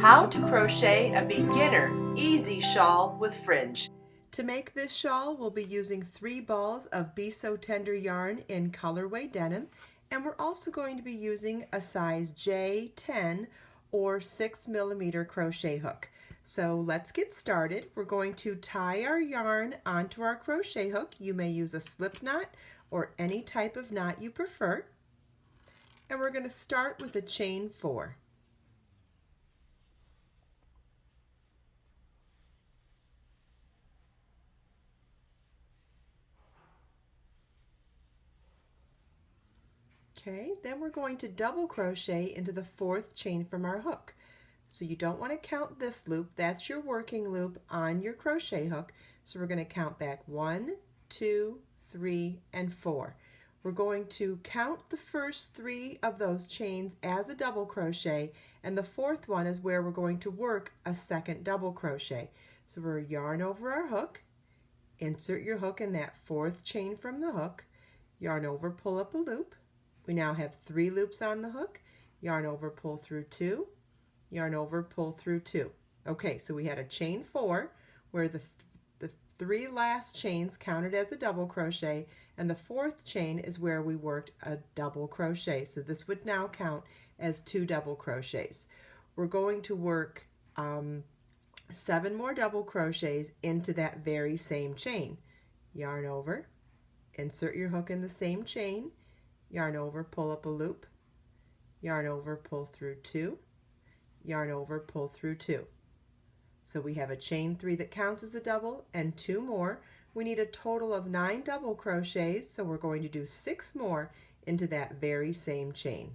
How to crochet a beginner easy shawl with fringe. To make this shawl, we'll be using 3 balls of Be So Tender yarn in colorway denim, and we're also going to be using a size J10 or 6mm crochet hook. So let's get started. We're going to tie our yarn onto our crochet hook. You may use a slip knot or any type of knot you prefer. And we're going to start with a chain 4. Okay, then we're going to double crochet into the 4th chain from our hook. So you don't want to count this loop, that's your working loop on your crochet hook. So we're going to count back 1, 2, 3, and 4. We're going to count the first 3 of those chains as a double crochet, and the 4th one is where we're going to work a second double crochet. So we're yarn over our hook, insert your hook in that 4th chain from the hook, yarn over, pull up a loop. We now have 3 loops on the hook, yarn over, pull through 2, yarn over, pull through 2. Okay, so we had a chain 4 where the 3 last chains counted as a double crochet, and the 4th chain is where we worked a double crochet. So this would now count as 2 double crochets. We're going to work 7 more double crochets into that very same chain. Yarn over, insert your hook in the same chain, yarn over, pull up a loop, yarn over, pull through 2, yarn over, pull through 2. So we have a chain 3 that counts as a double and 2 more. We need a total of 9 double crochets, so we're going to do 6 more into that very same chain.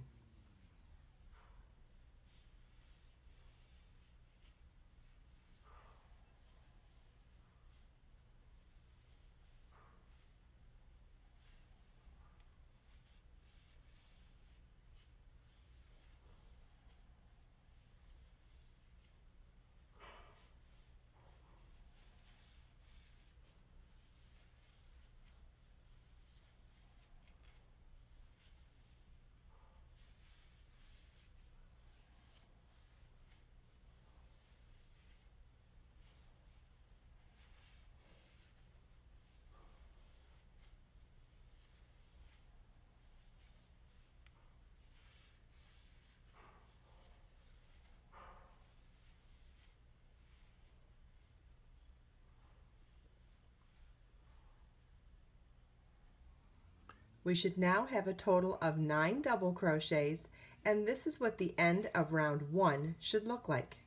We should now have a total of 9 double crochets, and this is what the end of round 1 should look like.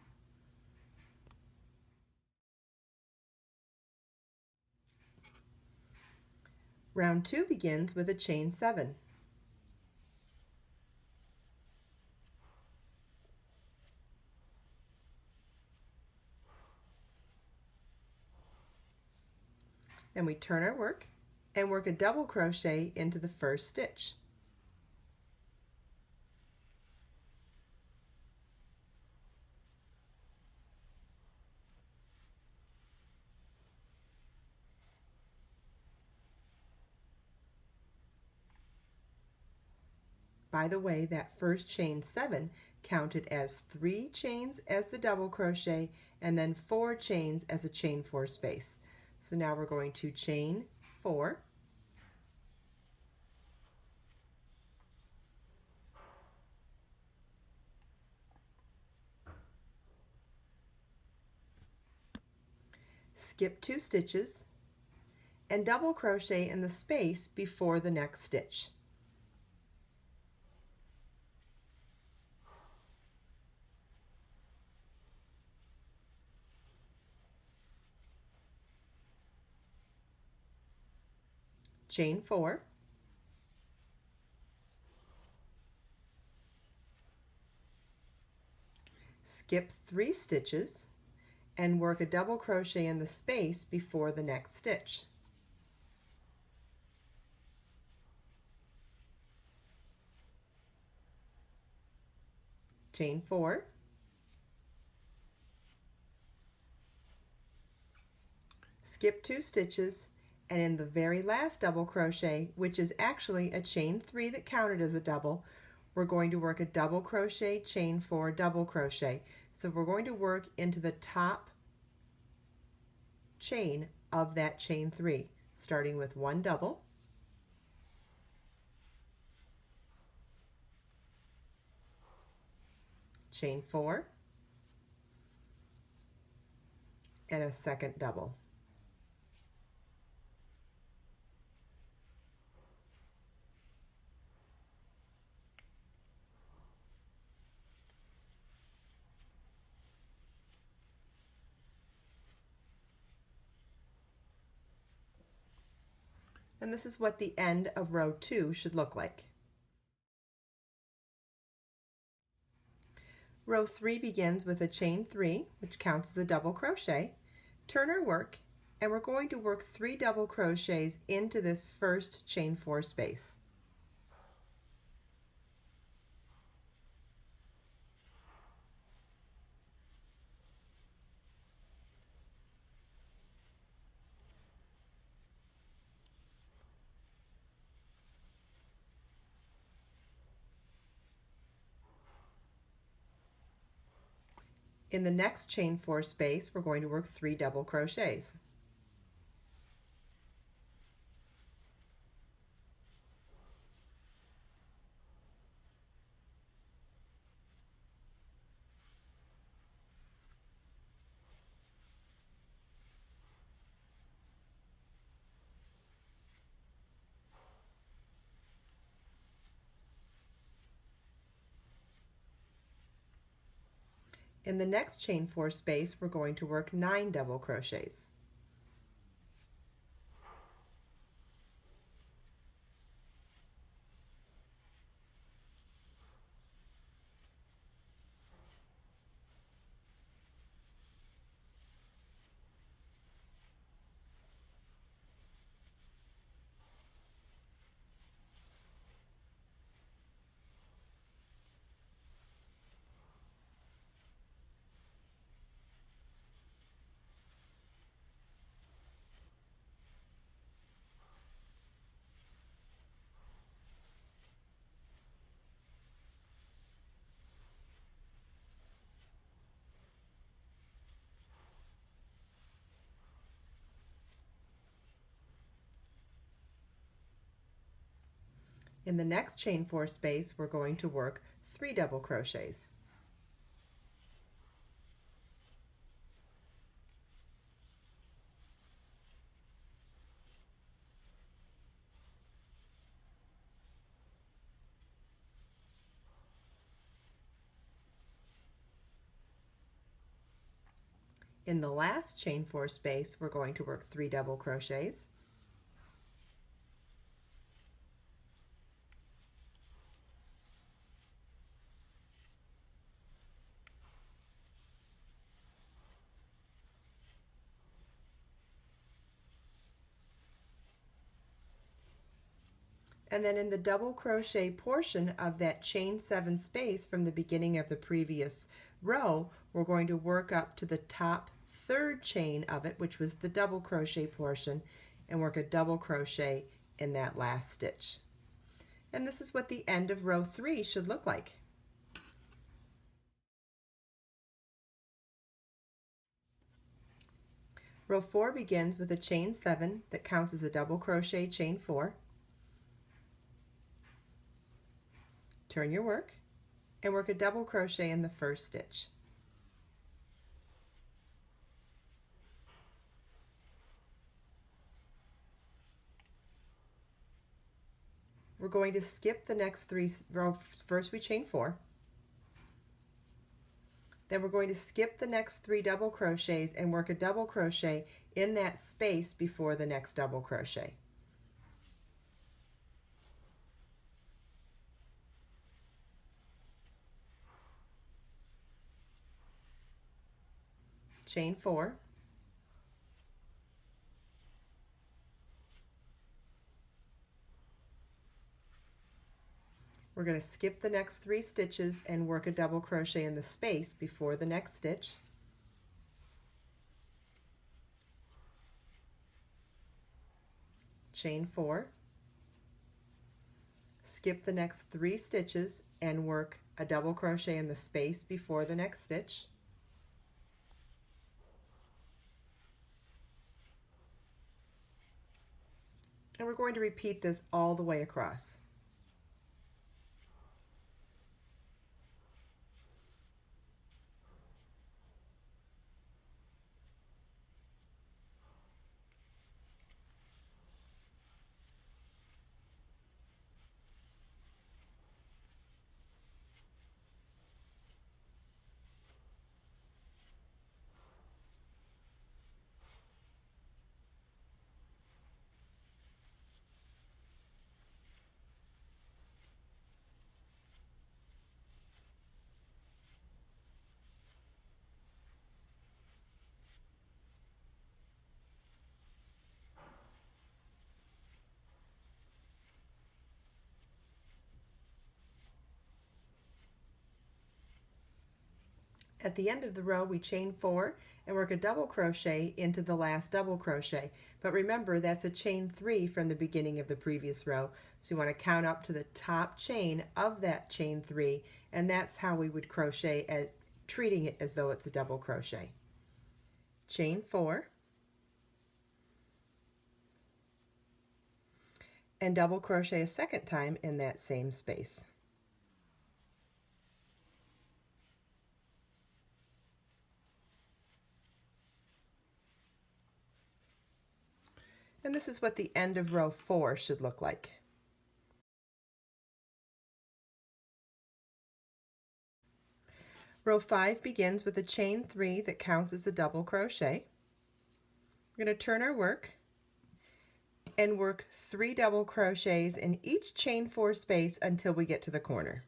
Round 2 begins with a chain 7. Then we turn our work and work a double crochet into the first stitch. By the way, that first chain 7 counted as 3 chains as the double crochet and then 4 chains as a chain 4 space. So now we're going to chain 4, skip 2 stitches, and double crochet in the space before the next stitch. Chain 4, skip 3 stitches, and work a double crochet in the space before the next stitch. Chain 4, skip 2 stitches, and in the very last double crochet, which is actually a chain 3 that counted as a double, we're going to work a double crochet, chain 4, double crochet. So we're going to work into the top chain of that chain 3, starting with 1 double, chain 4, and a second double. And this is what the end of row 2 should look like. Row 3 begins with a chain 3, which counts as a double crochet. Turn our work, and we're going to work 3 double crochets into this first chain 4 space. In the next chain 4 space, we're going to work 3 double crochets. In the next chain 4 space, we're going to work 9 double crochets. In the next chain 4 space, we're going to work 3 double crochets. In the last chain 4 space, we're going to work 3 double crochets. And then in the double crochet portion of that chain 7 space from the beginning of the previous row, we're going to work up to the top 3rd chain of it, which was the double crochet portion, and work a double crochet in that last stitch. And this is what the end of row 3 should look like. Row 4 begins with a chain 7 that counts as a double crochet chain 4. Turn your work and work a double crochet in the first stitch. We're going to skip the next 3 rows. First we chain 4. Then we're going to skip the next 3 double crochets and work a double crochet in that space before the next double crochet. Chain 4. We're going to skip the next 3 stitches and work a double crochet in the space before the next stitch. Chain 4. Skip the next 3 stitches and work a double crochet in the space before the next stitch. And we're going to repeat this all the way across. At the end of the row, we chain 4 and work a double crochet into the last double crochet. But remember, that's a chain 3 from the beginning of the previous row. So you want to count up to the top chain of that chain 3, and that's how we would crochet, treating it as though it's a double crochet. Chain 4 and double crochet a second time in that same space. And this is what the end of row 4 should look like. Row 5 begins with a chain 3 that counts as a double crochet. We're going to turn our work and work 3 double crochets in each chain 4 space until we get to the corner.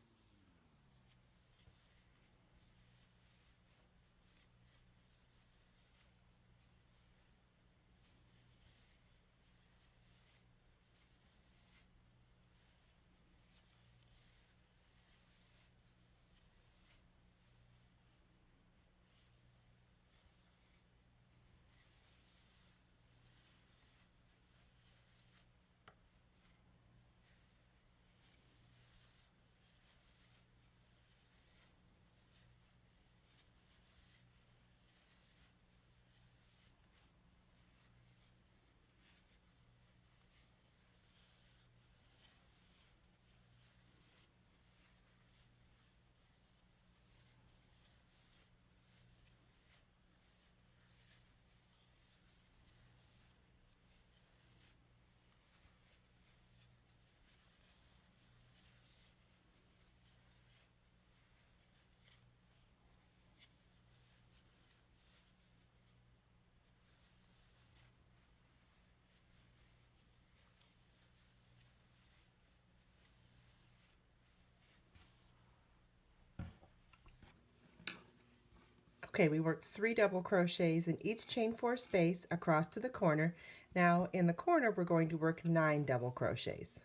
Okay, we worked 3 double crochets in each chain 4 space across to the corner. Now in the corner we're going to work 9 double crochets.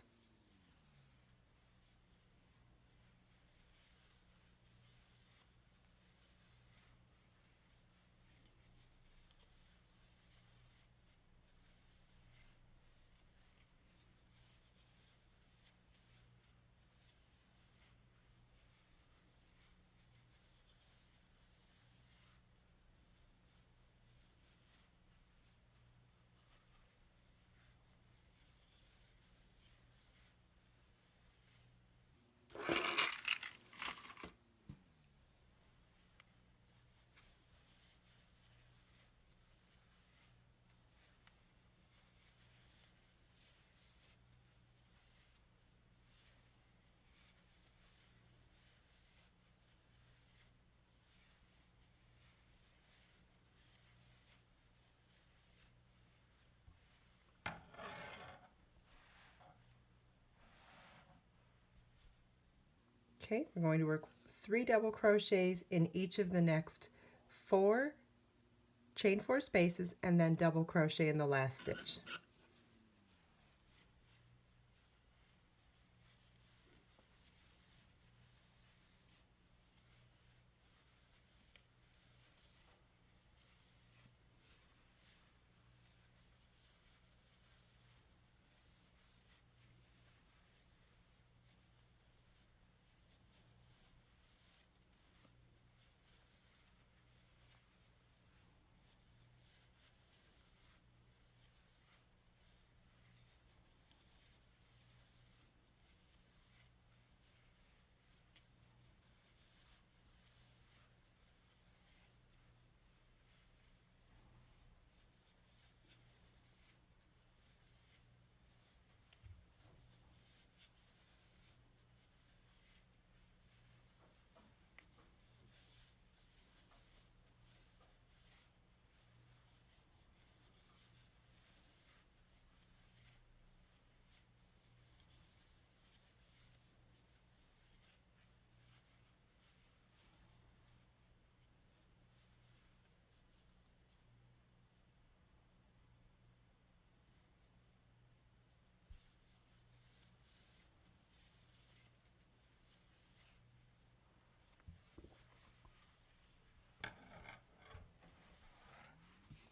Okay, we're going to work 3 double crochets in each of the next 4 chain 4 spaces and then double crochet in the last stitch.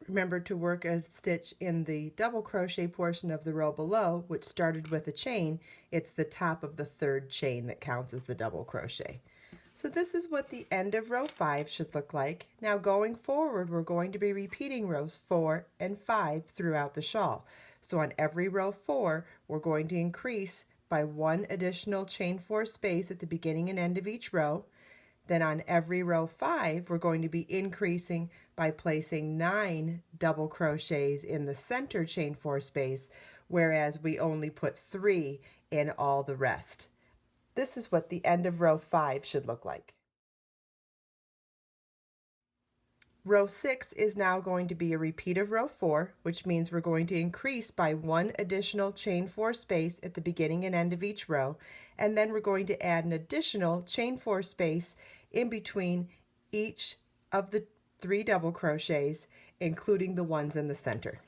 Remember to work a stitch in the double crochet portion of the row below, which started with a chain. It's the top of the third chain that counts as the double crochet. So this is what the end of row 5 should look like. Now going forward, we're going to be repeating rows 4 and 5 throughout the shawl. So on every row 4, we're going to increase by 1 additional chain 4 space at the beginning and end of each row. Then on every row 5, we're going to be increasing by placing 9 double crochets in the center chain 4 space, whereas we only put 3 in all the rest. This is what the end of row 5 should look like. Row 6 is now going to be a repeat of row 4, which means we're going to increase by 1 additional chain 4 space at the beginning and end of each row, and then we're going to add an additional chain 4 space in between each of the 3 double crochets, including the ones in the center.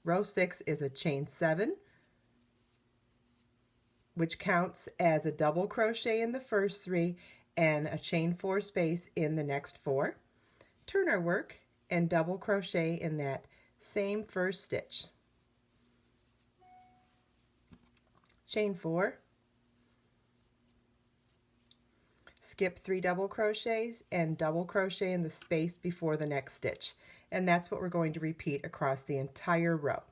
Row 6 is a chain 7, which counts as a double crochet in the first 3 and a chain 4 space in the next 4. Turn our work and double crochet in that same first stitch. Chain 4, skip 3 double crochets and double crochet in the space before the next stitch, and that's what we're going to repeat across the entire row.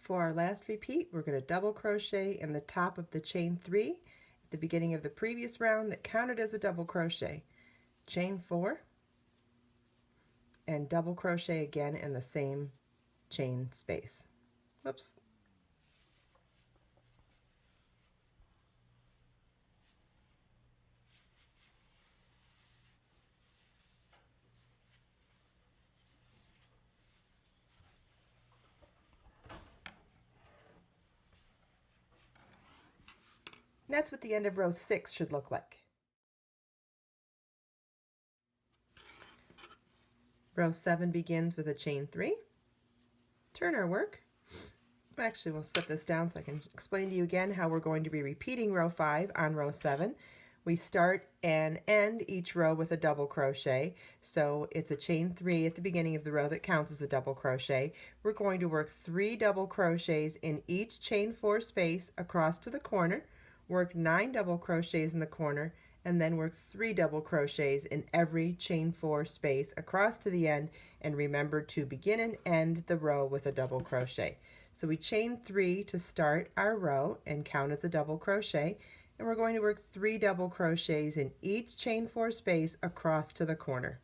For our last repeat, we're going to double crochet in the top of the chain 3 at the beginning of the previous round that counted as a double crochet. Chain 4 and double crochet again in the same chain space. Whoops. And that's what the end of row 6 should look like. Row 7 begins with a chain 3. Turn our work. Actually, we'll set this down so I can explain to you again how we're going to be repeating row 5 on row 7. We start and end each row with a double crochet, so it's a chain 3 at the beginning of the row that counts as a double crochet. We're going to work 3 double crochets in each chain 4 space across to the corner, work 9 double crochets in the corner, and then work 3 double crochets in every chain 4 space across to the end, and remember to begin and end the row with a double crochet. So we chain 3 to start our row and count as a double crochet, and we're going to work 3 double crochets in each chain 4 space across to the corner.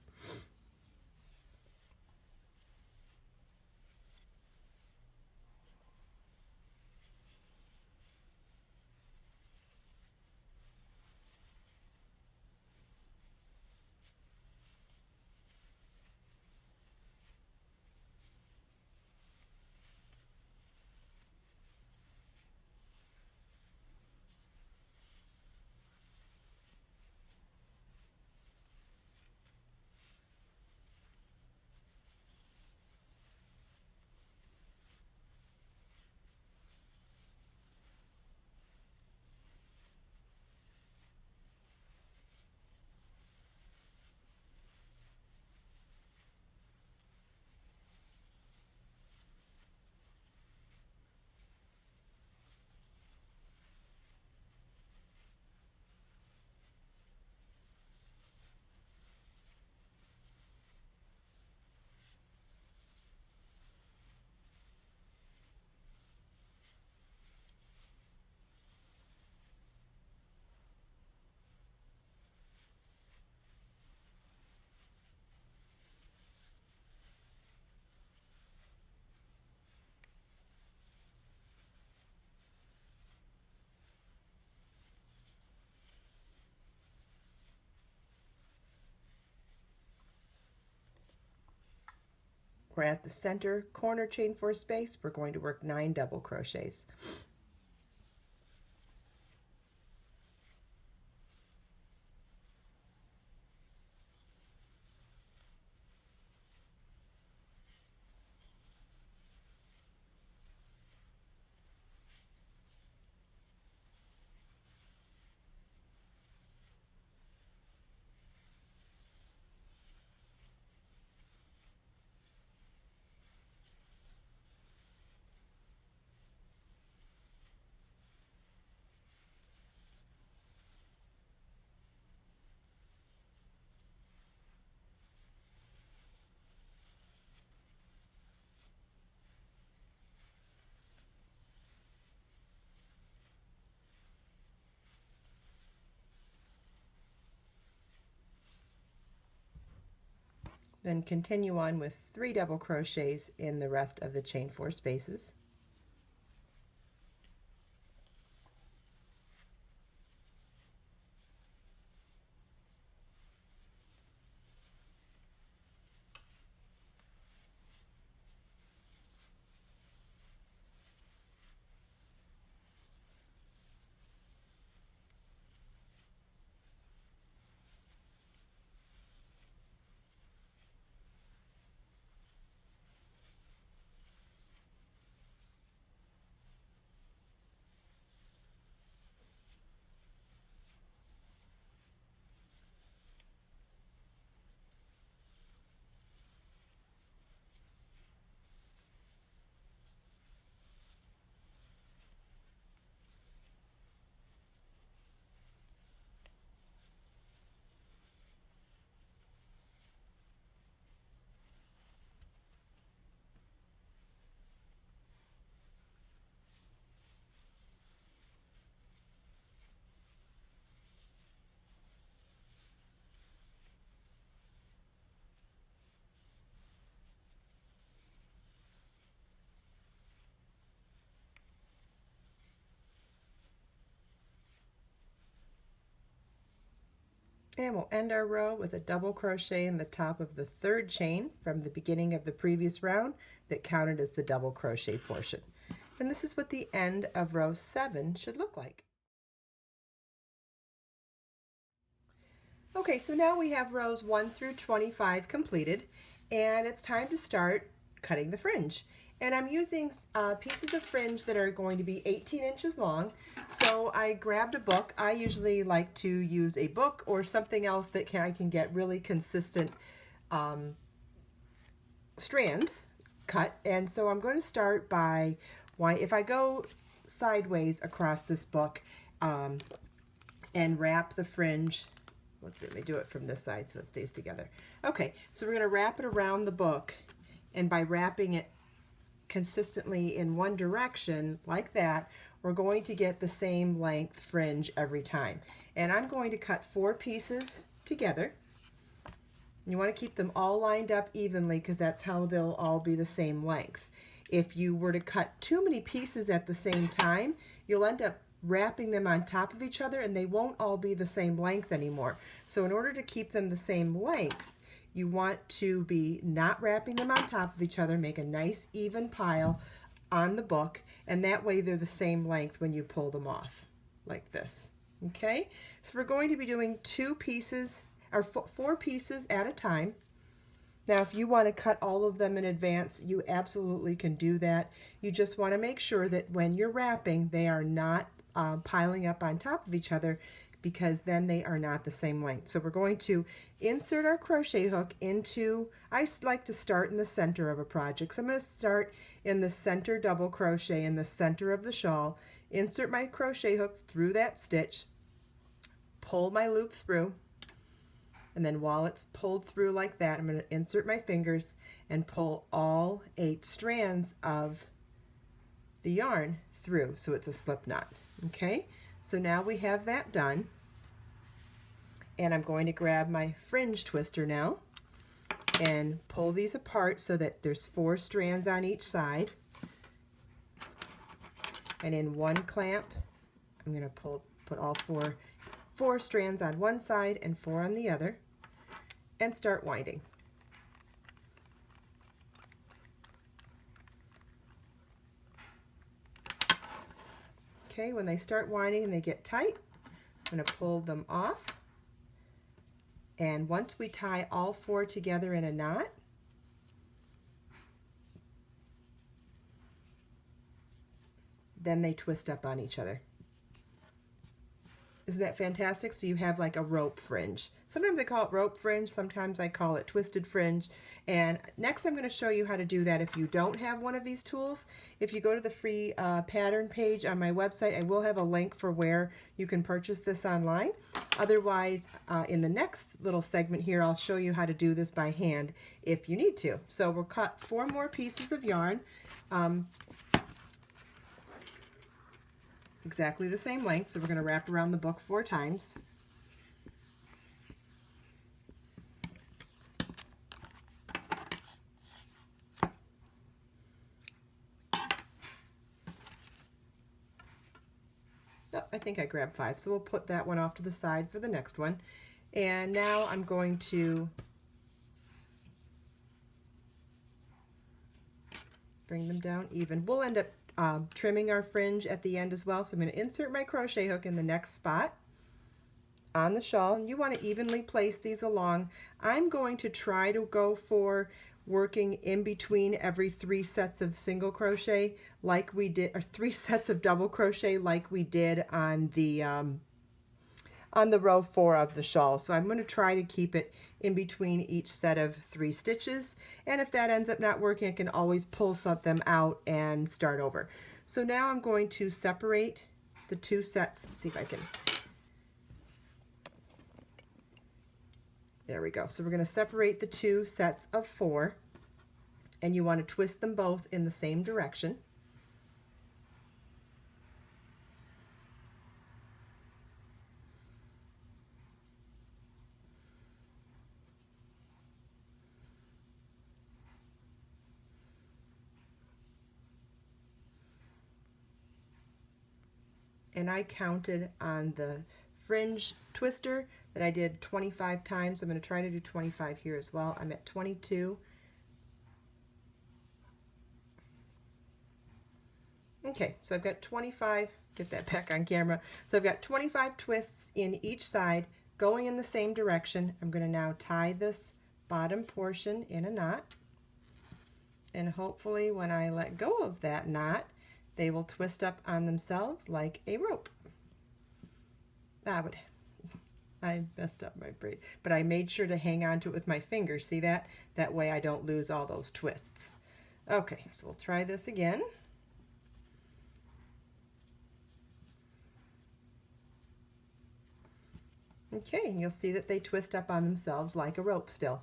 We're at the center corner chain 4 space. We're going to work 9 double crochets. Then continue on with 3 double crochets in the rest of the chain 4 spaces. And we'll end our row with a double crochet in the top of the 3rd chain from the beginning of the previous round that counted as the double crochet portion. And this is what the end of row 7 should look like. Okay, so now we have rows 1 through 25 completed, and it's time to start cutting the fringe. And I'm using pieces of fringe that are going to be 18 inches long. So I grabbed a book. I usually like to use a book or something else that I can get really consistent strands cut. And so I'm going to start by, if I go sideways across this book and wrap the fringe, let me do it from this side so it stays together. Okay, so we're going to wrap it around the book, and by wrapping it consistently in one direction like that, we're going to get the same length fringe every time. And I'm going to cut 4 pieces together. You want to keep them all lined up evenly because that's how they'll all be the same length. If you were to cut too many pieces at the same time, you'll end up wrapping them on top of each other and they won't all be the same length anymore. So in order to keep them the same length, you want to be not wrapping them on top of each other, make a nice even pile on the book, and that way they're the same length when you pull them off, like this. Okay, so we're going to be doing 2 pieces or 4 pieces at a time. Now if you want to cut all of them in advance, you absolutely can do that. You just want to make sure that when you're wrapping, they are not piling up on top of each other, because then they are not the same length. So we're going to insert our crochet hook into, I like to start in the center of a project. So I'm going to start in the center double crochet in the center of the shawl, insert my crochet hook through that stitch, pull my loop through, and then while it's pulled through like that, I'm going to insert my fingers and pull all 8 strands of the yarn through, so it's a slip knot. Okay, so now we have that done, and I'm going to grab my fringe twister now and pull these apart so that there's 4 strands on each side, and in one clamp I'm going to put all 4 strands on one side and 4 on the other, and start winding. Okay, when they start winding and they get tight, I'm going to pull them off. And once we tie all 4 together in a knot, then they twist up on each other. Isn't that fantastic? So you have like a rope fringe. Sometimes I call it rope fringe, sometimes I call it twisted fringe. And next I'm going to show you how to do that if you don't have one of these tools. If you go to the free pattern page on my website, I will have a link for where you can purchase this online. Otherwise, in the next little segment here, I'll show you how to do this by hand if you need to. So we'll cut 4 more pieces of yarn. Exactly the same length, so we're going to wrap around the book 4 times. Oh, I think I grabbed 5, so we'll put that one off to the side for the next one. And now I'm going to bring them down even. We'll end up trimming our fringe at the end as well. So I'm going to insert my crochet hook in the next spot on the shawl. You want to evenly place these along. I'm going to try to go for working in between every 3 sets of single crochet like we did, or 3 sets of double crochet like we did on the row 4 of the shawl. So I'm going to try to keep it in between each set of 3 stitches, and if that ends up not working, I can always pull them out and start over. So now I'm going to separate the 2 sets. Let's see if I can. There we go. So we're going to separate the 2 sets of 4, and you want to twist them both in the same direction. And I counted on the fringe twister that I did 25 times. I'm going to try to do 25 here as well. I'm at 22. Okay, so I've got 25, get that back on camera. So I've got 25 twists in each side going in the same direction. I'm going to now tie this bottom portion in a knot, and hopefully when I let go of that knot, they will twist up on themselves like a rope. I messed up my braid, but I made sure to hang on to it with my fingers. See that? That way I don't lose all those twists. Okay, so we'll try this again. Okay, and you'll see that they twist up on themselves like a rope still.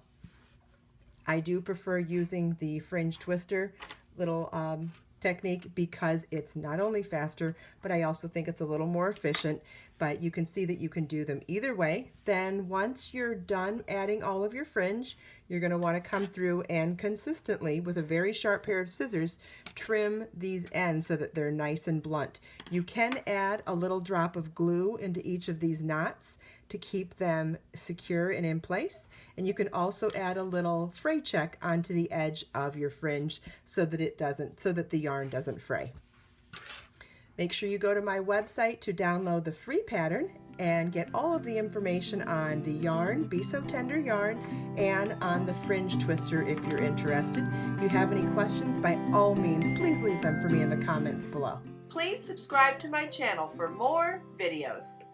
I do prefer using the fringe twister little technique because it's not only faster, but I also think it's a little more efficient. But you can see that you can do them either way. Then once you're done adding all of your fringe, you're going to want to come through and consistently, with a very sharp pair of scissors, trim these ends so that they're nice and blunt. You can add a little drop of glue into each of these knots to keep them secure and in place. And you can also add a little fray check onto the edge of your fringe so that the yarn doesn't fray. Make sure you go to my website to download the free pattern and get all of the information on the yarn, Be So Tender yarn, and on the fringe twister if you're interested. If you have any questions, by all means, please leave them for me in the comments below. Please subscribe to my channel for more videos.